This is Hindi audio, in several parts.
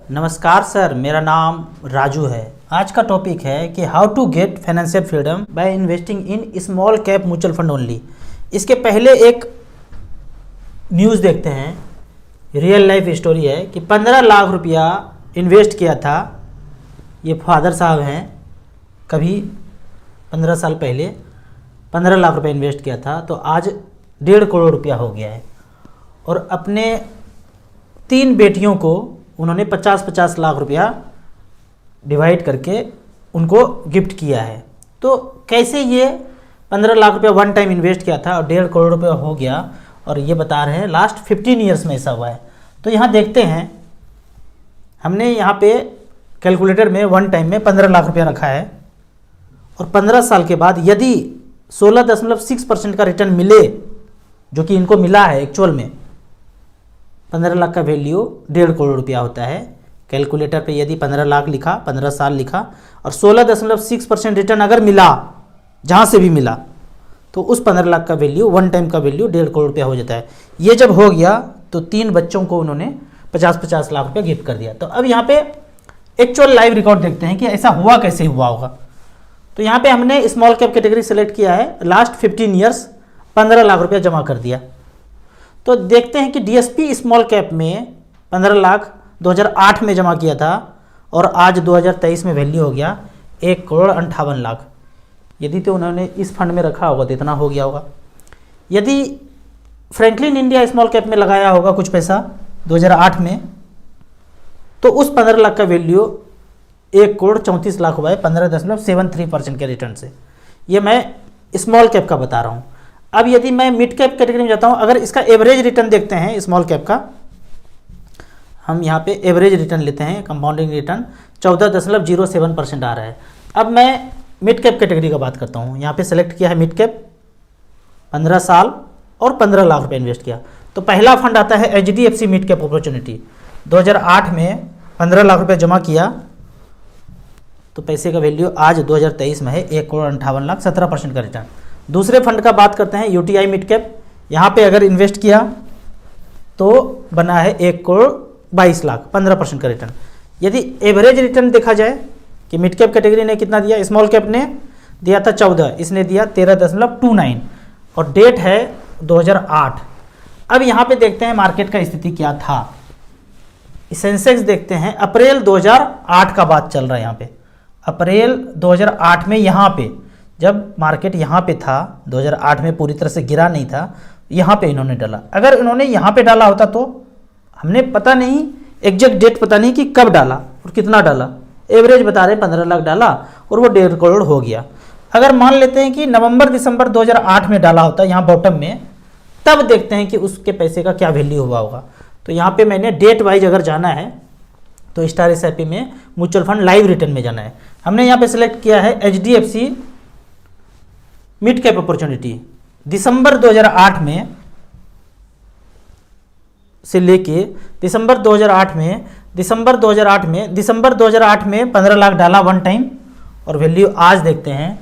नमस्कार सर, मेरा नाम राजू है। आज का टॉपिक है कि how to get financial freedom by investing in small cap mutual fund only. इसके पहले एक न्यूज़ देखते हैं, रियल लाइफ स्टोरी है कि 15 लाख रुपया इन्वेस्ट किया था। ये फादर साहब हैं, कभी 15 साल पहले 15 लाख रुपया इन्वेस्ट किया था, तो आज 1.5 करोड़ रुपया हो गया है। और अपने 3 बेटियों को उन्होंने 50-50 लाख रुपया डिवाइड करके उनको गिफ्ट किया है। तो कैसे ये 15 लाख रुपया वन टाइम इन्वेस्ट किया था और 1.5 करोड़ रुपया हो गया, और ये बता रहे हैं लास्ट 15 ईयर्स में ऐसा हुआ है। तो यहाँ देखते हैं, हमने यहाँ पे कैलकुलेटर में वन टाइम में 15 लाख रुपया रखा है, और 15 साल के बाद यदि 16.6% का रिटर्न मिले, जो कि इनको मिला है एक्चुअल में, 15 लाख का वैल्यू 1.5 करोड़ रुपया होता है। कैलकुलेटर पे यदि 15 लाख लिखा, 15 साल लिखा, और 16.6% रिटर्न अगर मिला, जहाँ से भी मिला, तो उस 15 लाख का वैल्यू, वन टाइम का वैल्यू 1.5 करोड़ रुपया हो जाता है। ये जब हो गया तो 3 बच्चों को उन्होंने 50-50 लाख रुपया गिफ्ट कर दिया। तो अब यहाँ पे एक्चुअल लाइव रिकॉर्ड देखते हैं कि ऐसा हुआ कैसे हुआ होगा। तो यहाँ पे हमने स्मॉल कैप कैटेगरी सेलेक्ट किया है, लास्ट 15 ईयर्स 15 लाख रुपया जमा कर दिया। तो देखते हैं कि डीएसपी स्मॉल कैप में 15 लाख 2008 में जमा किया था, और आज 2023 में वैल्यू हो गया 1,58,00,000। यदि तो उन्होंने इस फंड में रखा होगा तो इतना हो गया होगा। यदि फ्रैंकलिन इंडिया स्मॉल कैप में लगाया होगा कुछ पैसा 2008 में, तो उस 15 लाख का वैल्यू 1,34,00,000 हुआ है 15.73% के रिटर्न से। ये मैं स्मॉल कैप का बता रहा हूँ। अब यदि मैं मिड कैप कैटेगरी में जाता हूँ, अगर इसका एवरेज रिटर्न देखते हैं स्मॉल कैप का, हम यहाँ पे एवरेज रिटर्न लेते हैं, कंपाउंडिंग रिटर्न 14.07% आ रहा है। अब मैं मिड कैप कैटेगरी का बात करता हूँ। यहाँ पे सेलेक्ट किया है मिड कैप, 15 साल और 15 लाख रुपये इन्वेस्ट किया। तो पहला फंड आता है HDFC मिड कैप अपॉर्चुनिटी। 2008 में 15 लाख रुपये जमा किया, तो पैसे का वैल्यू आज 2023 में है 1,58,00,000, 17% का रिटर्न। दूसरे फंड का बात करते हैं UTI मिड कैप। यहाँ पे अगर इन्वेस्ट किया तो बना है 1,22,00,000, 15% का रिटर्न। यदि एवरेज रिटर्न देखा जाए कि मिड कैप कैटेगरी ने कितना दिया, स्मॉल कैप ने दिया था 14, इसने दिया 13.29, और डेट है 2008। अब यहाँ पे देखते हैं मार्केट का स्थिति क्या था। सेंसेक्स देखते हैं, अप्रैल 2008 का बात चल रहा है। यहाँ पे अप्रैल 2008 में यहाँ पे जब मार्केट यहाँ पे था, 2008 में पूरी तरह से गिरा नहीं था, यहाँ पे इन्होंने डाला। अगर इन्होंने यहाँ पे डाला होता तो हमने पता नहीं, एग्जैक्ट डेट पता नहीं कि कब डाला और कितना डाला, एवरेज बता रहे 15 लाख डाला और वो 1.5 करोड़ हो गया। अगर मान लेते हैं कि नवंबर-दिसंबर 2008 में डाला होता यहाँ बॉटम में, तब देखते हैं कि उसके पैसे का क्या वैल्यू हुआ होगा। तो यहाँ पे मैंने डेट वाइज अगर जाना है तो स्टार SIP में म्यूचुअल फंड लाइव रिटर्न में जाना है। हमने यहाँ पे सिलेक्ट किया है HDFC मिड कैप अपॉर्चुनिटी। दिसंबर 2008 में से लेके दिसंबर 2008 में 15 लाख डाला वन टाइम, और वैल्यू आज देखते हैं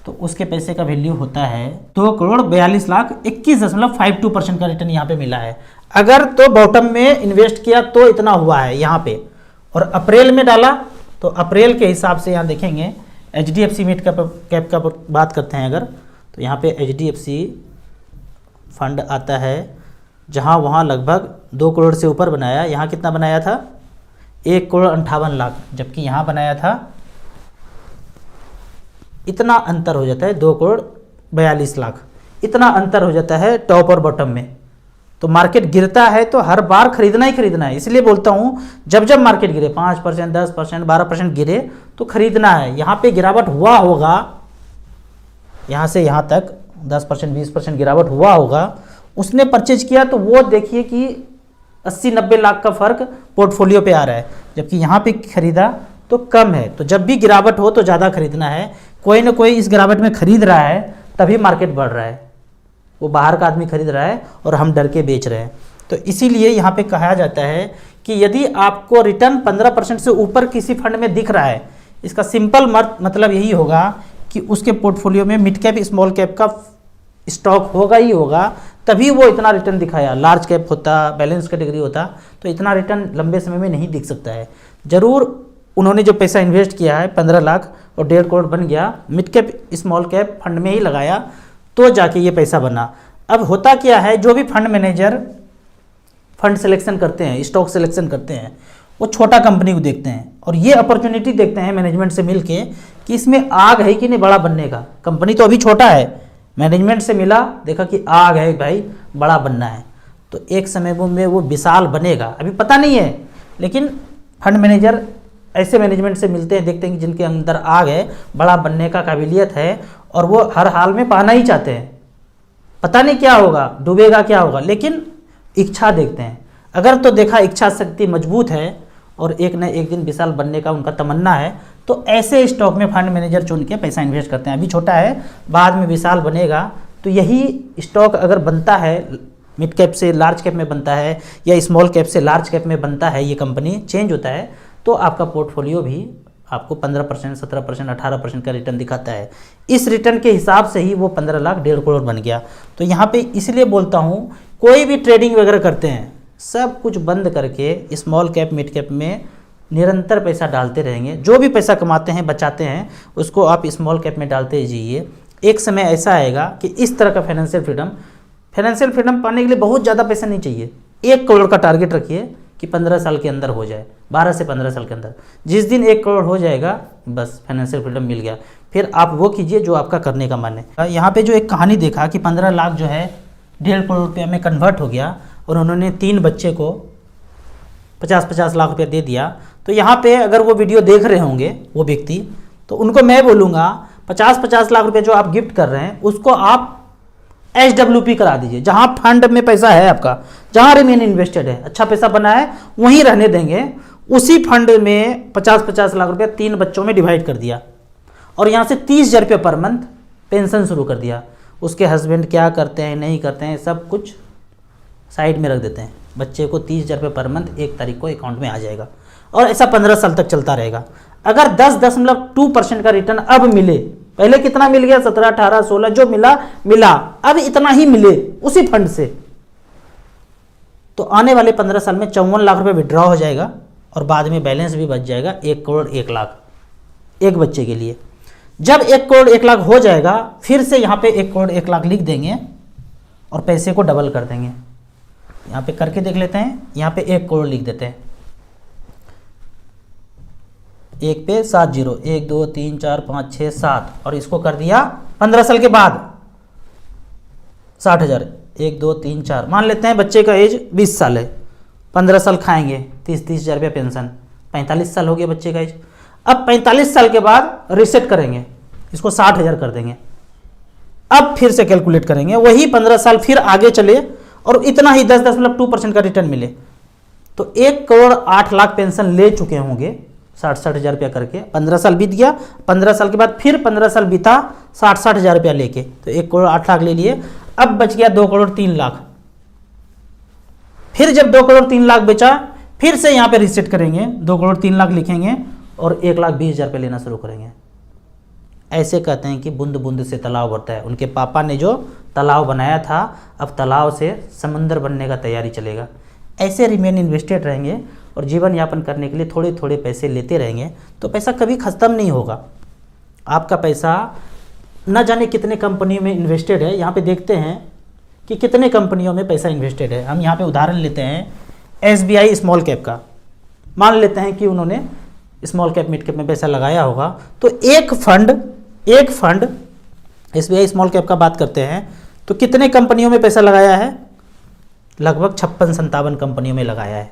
तो उसके पैसे का वैल्यू होता है 2,42,21.52% का रिटर्न यहाँ पे मिला है। अगर तो बॉटम में इन्वेस्ट किया तो इतना हुआ है यहाँ पे, और अप्रैल में डाला तो अप्रैल के हिसाब से यहाँ देखेंगे HDFC मिड कैप का बात करते हैं अगर, तो यहाँ पे HDFC फंड आता है, जहाँ वहाँ लगभग 2 करोड़ से ऊपर बनाया। यहाँ कितना बनाया था 1,58,00,000, जबकि यहाँ बनाया था, इतना अंतर हो जाता है 2,42,00,000, इतना अंतर हो जाता है टॉप और बॉटम में। तो मार्केट गिरता है तो हर बार खरीदना ही खरीदना है। इसलिए बोलता हूँ जब जब मार्केट गिरे 5%, 10%, 12% गिरे तो खरीदना है। यहाँ पे गिरावट हुआ होगा, यहाँ से यहाँ तक 10%, 20% गिरावट हुआ होगा, उसने परचेज किया तो वो देखिए कि 80-90 लाख का फ़र्क पोर्टफोलियो पे आ रहा है, जबकि यहाँ पे खरीदा तो कम है। तो जब भी गिरावट हो तो ज़्यादा खरीदना है। कोई ना कोई इस गिरावट में खरीद रहा है तभी मार्केट बढ़ रहा है, वो बाहर का आदमी खरीद रहा है और हम डर के बेच रहे हैं। तो इसीलिए यहाँ पे कहा जाता है कि यदि आपको रिटर्न 15% से ऊपर किसी फंड में दिख रहा है, इसका सिंपल मतलब यही होगा कि उसके पोर्टफोलियो में मिड कैप स्मॉल कैप का स्टॉक होगा ही होगा, तभी वो इतना रिटर्न दिखाया। लार्ज कैप होता, बैलेंस कैटेगरी होता तो इतना रिटर्न लंबे समय में नहीं दिख सकता है। ज़रूर उन्होंने जो पैसा इन्वेस्ट किया है 15 लाख और 1.5 करोड़ बन गया, mid cap small cap fund में ही लगाया तो जाके ये पैसा बना। अब होता क्या है, जो भी फंड मैनेजर फंड सिलेक्शन करते हैं, स्टॉक सिलेक्शन करते हैं, वो छोटा कंपनी को देखते हैं और ये अपॉर्चुनिटी देखते हैं मैनेजमेंट से मिलके कि इसमें आग है कि नहीं बड़ा बनने का। कंपनी तो अभी छोटा है, मैनेजमेंट से मिला, देखा कि आग है भाई, बड़ा बनना है, तो एक समय में वो विशाल बनेगा। अभी पता नहीं है, लेकिन फंड मैनेजर ऐसे मैनेजमेंट से मिलते हैं, देखते हैं कि जिनके अंदर आग है, बड़ा बनने का काबिलियत है और वो हर हाल में पाना ही चाहते हैं। पता नहीं क्या होगा, डूबेगा क्या होगा, लेकिन इच्छा देखते हैं। अगर तो देखा इच्छा शक्ति मजबूत है और एक न एक दिन विशाल बनने का उनका तमन्ना है, तो ऐसे स्टॉक में फंड मैनेजर चुन के पैसा इन्वेस्ट करते हैं। अभी छोटा है, बाद में विशाल बनेगा, तो यही स्टॉक अगर बनता है, मिड कैप से लार्ज कैप में बनता है या स्मॉल कैप से लार्ज कैप में बनता है, ये कंपनी चेंज होता है, तो आपका पोर्टफोलियो भी आपको 15%, 17%, 18% का रिटर्न दिखाता है। इस रिटर्न के हिसाब से ही वो 15 लाख 1.5 करोड़ बन गया। तो यहाँ पे इसलिए बोलता हूँ, कोई भी ट्रेडिंग वगैरह करते हैं, सब कुछ बंद करके स्मॉल कैप मिड कैप में निरंतर पैसा डालते रहेंगे। जो भी पैसा कमाते हैं, बचाते हैं, उसको आप स्मॉल कैप में डालते जाइए। एक समय ऐसा आएगा कि इस तरह का फाइनेंशियल फ्रीडम पाने के लिए बहुत ज़्यादा पैसा नहीं चाहिए। 1 करोड़ का टारगेट रखिए कि 15 साल के अंदर हो जाए, 12 से 15 साल के अंदर। जिस दिन 1 करोड़ हो जाएगा, बस फाइनेंशियल फ्रीडम मिल गया। फिर आप वो कीजिए जो आपका करने का मन है। यहाँ पे जो एक कहानी देखा कि 15 लाख जो है 1.5 करोड़ रुपये में कन्वर्ट हो गया और उन्होंने 3 बच्चे को 50-50 लाख रुपया दे दिया। तो यहाँ पे अगर वो वीडियो देख रहे होंगे वो व्यक्ति, तो उनको मैं बोलूँगा 50-50 लाख रुपये जो आप गिफ्ट कर रहे हैं, उसको आप SWP करा दीजिए। जहाँ फंड में पैसा है आपका, जहाँ रिमेन इन्वेस्टेड है, अच्छा पैसा बना है, वहीं रहने देंगे। उसी फंड में 50-50 लाख रुपया 3 बच्चों में डिवाइड कर दिया और यहाँ से 30,000 रुपये पर मंथ पेंशन शुरू कर दिया। उसके हस्बैंड क्या करते हैं नहीं करते हैं, सब कुछ साइड में रख देते हैं। बच्चे को 30,000 रुपये पर मंथ 1 तारीख को अकाउंट में आ जाएगा और ऐसा 15 साल तक चलता रहेगा। अगर 10.2% का रिटर्न अब मिले, पहले कितना मिल गया, 17, 18, 16 जो मिला, अब इतना ही मिले उसी फंड से, तो आने वाले 15 साल में 54 लाख रुपए विड्रॉ हो जाएगा और बाद में बैलेंस भी बच जाएगा 1 करोड़ 1 लाख एक बच्चे के लिए। जब 1 करोड़ 1 लाख हो जाएगा, फिर से यहाँ पे 1 करोड़ 1 लाख लिख देंगे और पैसे को डबल कर देंगे। यहाँ पे करके देख लेते हैं, यहाँ पे 1 करोड़ लिख देते हैं, 1 पे 7 जीरो, 1 2 3 4 5 6 7 और इसको कर दिया 15 साल के बाद 60,000। 1 2 3 4 मान लेते हैं बच्चे का एज 20 साल है, 15 साल खाएंगे 30,000 रुपया पेंशन, 45 साल हो गया बच्चे का एज। अब 45 साल के बाद रिसेट करेंगे, इसको 60,000 कर देंगे। अब फिर से कैलकुलेट करेंगे, वही 15 साल फिर आगे चले और इतना ही 10.2% का रिटर्न मिले, तो 1 करोड़ 8 लाख पेंशन ले चुके होंगे 60,000 रुपया करके। 15 साल बीत गया, 15 साल के बाद फिर 15 साल बीता 60,000 रुपया लेके, तो 1 करोड़ 8 लाख ले लिए। अब बच गया 2 करोड़ 3 लाख। फिर जब 2 करोड़ 3 लाख बचा, फिर से यहाँ पे रिसेट करेंगे, 2 करोड़ 3 लाख लिखेंगे और 1,20,000 रुपये लेना शुरू करेंगे। ऐसे कहते हैं कि बूंद बूंद से तालाब भरता है। उनके पापा ने जो तालाब बनाया था, अब तालाब से समंदर बनने का तैयारी चलेगा। ऐसे रिमेन इन्वेस्टेड रहेंगे और जीवन यापन करने के लिए थोड़े थोड़े पैसे लेते रहेंगे, तो पैसा कभी ख़त्म नहीं होगा। आपका पैसा न जाने कितने कंपनियों में इन्वेस्टेड है। यहाँ पे देखते हैं कि कितने कंपनियों में पैसा इन्वेस्टेड है। हम यहाँ पे उदाहरण लेते हैं SBI स्मॉल कैप का। मान लेते हैं कि उन्होंने स्मॉल कैप मिड कैप में पैसा लगाया होगा, तो एक फंड SBI स्मॉल कैप का बात करते हैं, तो कितने कंपनियों में पैसा लगाया है? लगभग 56-57 कंपनियों में लगाया है।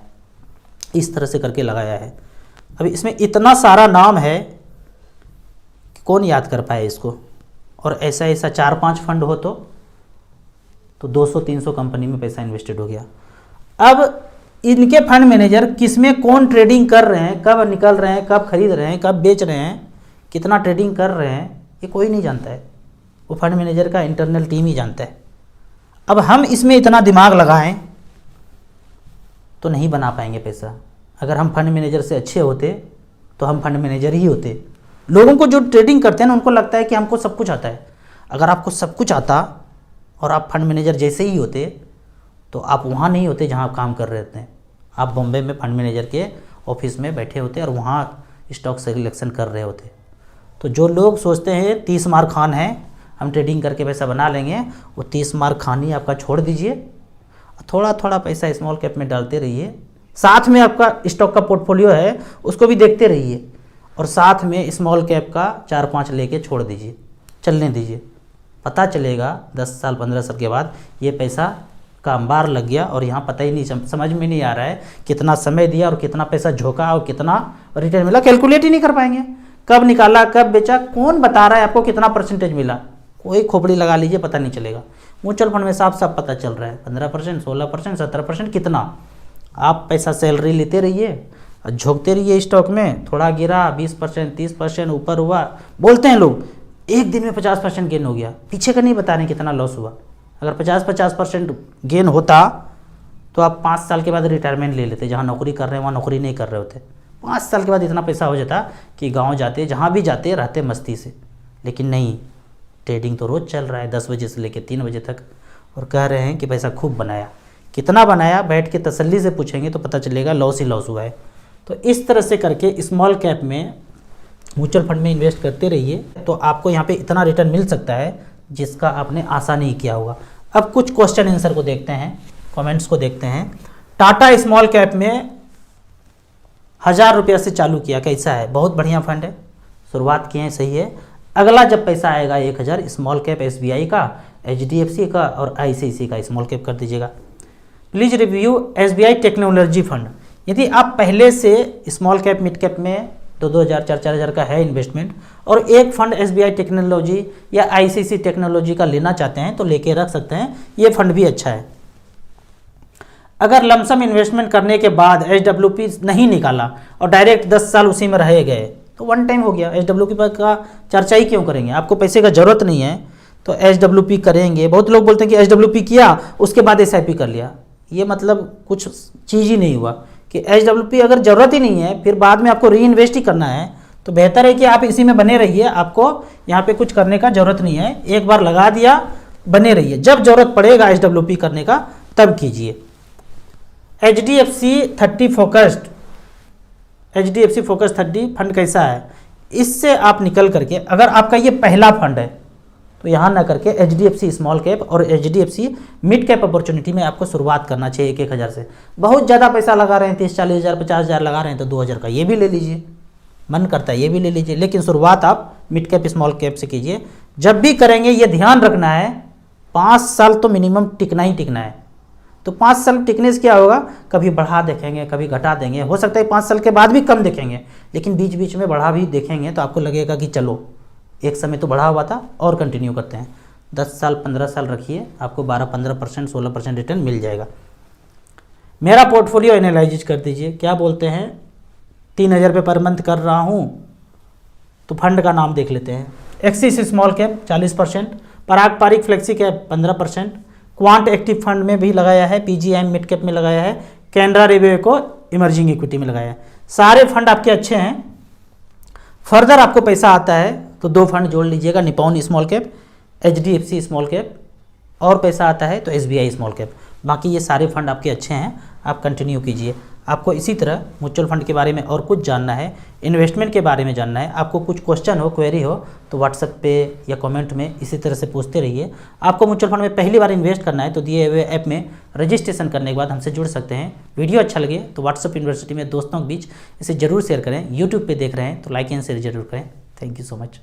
इस तरह से करके लगाया है। अभी इसमें इतना सारा नाम है कि कौन याद कर पाए इसको। और ऐसा 4-5 फंड हो तो 200-300 कंपनी में पैसा इन्वेस्टेड हो गया। अब इनके फंड मैनेजर किसमें कौन ट्रेडिंग कर रहे हैं, कब निकल रहे हैं, कब खरीद रहे हैं, कब बेच रहे हैं, कितना ट्रेडिंग कर रहे हैं, ये कोई नहीं जानता है। वो फंड मैनेजर का इंटरनल टीम ही जानता है। अब हम इसमें इतना दिमाग लगाएं तो नहीं बना पाएंगे पैसा। अगर हम फंड मैनेजर से अच्छे होते तो हम फंड मैनेजर ही होते। लोगों को जो ट्रेडिंग करते हैं ना, उनको लगता है कि हमको सब कुछ आता है। अगर आपको सब कुछ आता और आप फंड मैनेजर जैसे ही होते तो आप वहाँ नहीं होते जहाँ आप काम कर रहे थे, आप बॉम्बे में फंड मैनेजर के ऑफिस में बैठे होते और वहाँ स्टॉक सिलेक्शन कर रहे होते। तो जो लोग सोचते हैं 30 मार खान है, हम ट्रेडिंग करके पैसा बना लेंगे, वो 30 मार खानी आपका छोड़ दीजिए, थोड़ा थोड़ा पैसा स्मॉल कैप में डालते रहिए, साथ में आपका स्टॉक का पोर्टफोलियो है उसको भी देखते रहिए, और साथ में स्मॉल कैप का 4-5 लेके छोड़ दीजिए, चलने दीजिए। पता चलेगा 10 साल 15 साल के बाद ये पैसा का अंबार लग गया और यहाँ पता ही नहीं, समझ में नहीं आ रहा है कितना समय दिया और कितना पैसा झोंका और कितना रिटर्न मिला, कैलकुलेट ही नहीं कर पाएंगे। कब निकाला कब बेचा कौन बता रहा है आपको कितना परसेंटेज मिला, कोई खोपड़ी लगा लीजिए पता नहीं चलेगा। म्यूचुअल फंड में साफ साफ पता चल रहा है 15%, 16%, 17%, कितना। आप पैसा सैलरी लेते रहिए, झोंकते रहिए स्टॉक में, थोड़ा गिरा 20%, 30% ऊपर हुआ, बोलते हैं लोग एक दिन में 50% गेन हो गया, पीछे का नहीं बता रहे कितना लॉस हुआ। अगर 50% गेन होता तो आप 5 साल के बाद रिटायरमेंट ले लेते, जहाँ नौकरी कर रहे हैं वहाँ नौकरी नहीं कर रहे होते। 5 साल के बाद इतना पैसा हो जाता कि गांव जाते, जहाँ भी जाते रहते मस्ती से। लेकिन नहीं, ट्रेडिंग तो रोज़ चल रहा है 10 बजे से लेकर 3 बजे तक, और कह रहे हैं कि पैसा खूब बनाया। कितना बनाया बैठ के तसल्ली से पूछेंगे तो पता चलेगा लॉस ही लॉस हुआ है। तो इस तरह से करके स्मॉल कैप में म्यूचुअल फंड में इन्वेस्ट करते रहिए, तो आपको यहाँ पे इतना रिटर्न मिल सकता है जिसका आपने आशा नहीं किया होगा। अब कुछ क्वेश्चन आंसर को देखते हैं, कमेंट्स को देखते हैं। टाटा स्मॉल कैप में 1000 रुपया से चालू किया, कैसा है? बहुत बढ़िया फंड है, शुरुआत किए हैं, सही है। अगला जब पैसा आएगा 1000 स्मॉल कैप SBI का, HDFC का और ICICI का स्मॉल कैप कर दीजिएगा। Please review SBI technology fund. यदि आप पहले से स्मॉल कैप मिड कैप में 2-2000 4-4000 का है इन्वेस्टमेंट और एक फंड SBI टेक्नोलॉजी या ICICI टेक्नोलॉजी का लेना चाहते हैं तो लेके रख सकते हैं, ये फंड भी अच्छा है। अगर लमसम इन्वेस्टमेंट करने के बाद HWP नहीं निकाला और डायरेक्ट 10 साल उसी में रह गए तो वन टाइम हो गया। HWP का चर्चा ही क्यों करेंगे, आपको पैसे का जरूरत नहीं है तो HWP करेंगे। बहुत लोग बोलते हैं कि HWP किया उसके बाद SIP कर लिया, ये मतलब कुछ चीज़ ही नहीं हुआ कि HWP अगर ज़रूरत ही नहीं है फिर बाद में आपको री इन्वेस्ट ही करना है तो बेहतर है कि आप इसी में बने रहिए। आपको यहाँ पे कुछ करने का ज़रूरत नहीं है, एक बार लगा दिया बने रहिए, जब ज़रूरत पड़ेगा HWP करने का तब कीजिए। HDFC 30 focused, HDFC focus 30 fund कैसा है? इससे आप निकल करके अगर आपका ये पहला फंड है तो यहाँ ना करके HDFC स्मॉल कैप और HDFC मिड कैप अपॉर्चुनिटी में आपको शुरुआत करना चाहिए 1-1000 से। बहुत ज़्यादा पैसा लगा रहे हैं, 30-40 हज़ार 50 हज़ार लगा रहे हैं तो 2000 का ये भी ले लीजिए, मन करता है ये भी ले लीजिए, लेकिन शुरुआत आप मिड कैप स्मॉल कैप से कीजिए। जब भी करेंगे ये ध्यान रखना है 5 साल तो मिनिमम टिकना ही टिकना है। तो 5 साल टिकने से क्या होगा, कभी बढ़ा देखेंगे कभी घटा देंगे, हो सकता है 5 साल के बाद भी कम देखेंगे, लेकिन बीच बीच में बढ़ा भी देखेंगे तो आपको लगेगा कि चलो एक समय तो बढ़ा हुआ था और कंटिन्यू करते हैं। 10 साल 15 साल रखिए, आपको 12-15% 16% रिटर्न मिल जाएगा। मेरा पोर्टफोलियो एनालाइज कर दीजिए, क्या बोलते हैं 3000 रुपये पर मंथ कर रहा हूँ तो फंड का नाम देख लेते हैं। Axis small cap 40%, Parag Parikh flexi cap 15%, Quant active fund में भी लगाया है, PGIM मिड कैप में लगाया है, कैनरा रेलवे को इमर्जिंग इक्विटी में लगाया है। सारे फंड आपके अच्छे हैं। फर्दर आपको पैसा आता है तो 2 फंड जोड़ लीजिएगा, Nippon small cap, HDFC small cap, और पैसा आता है तो SBI स्मॉल कैप। बाकी ये सारे फंड आपके अच्छे हैं, आप कंटिन्यू कीजिए। आपको इसी तरह म्यूचुअल फंड के बारे में और कुछ जानना है, इन्वेस्टमेंट के बारे में जानना है, आपको कुछ क्वेश्चन हो क्वेरी हो तो व्हाट्सएप पे या कमेंट में इसी तरह से पूछते रहिए। आपको म्यूचुअल फंड में पहली बार इन्वेस्ट करना है तो दिए हुए ऐप में रजिस्ट्रेशन करने के बाद हमसे जुड़ सकते हैं। वीडियो अच्छा लगे तो व्हाट्सएप यूनिवर्सिटी में दोस्तों के बीच इसे जरूर शेयर करें। यूट्यूब पर देख रहे हैं तो लाइक एंड शेयर जरूर करें। Thank you so much.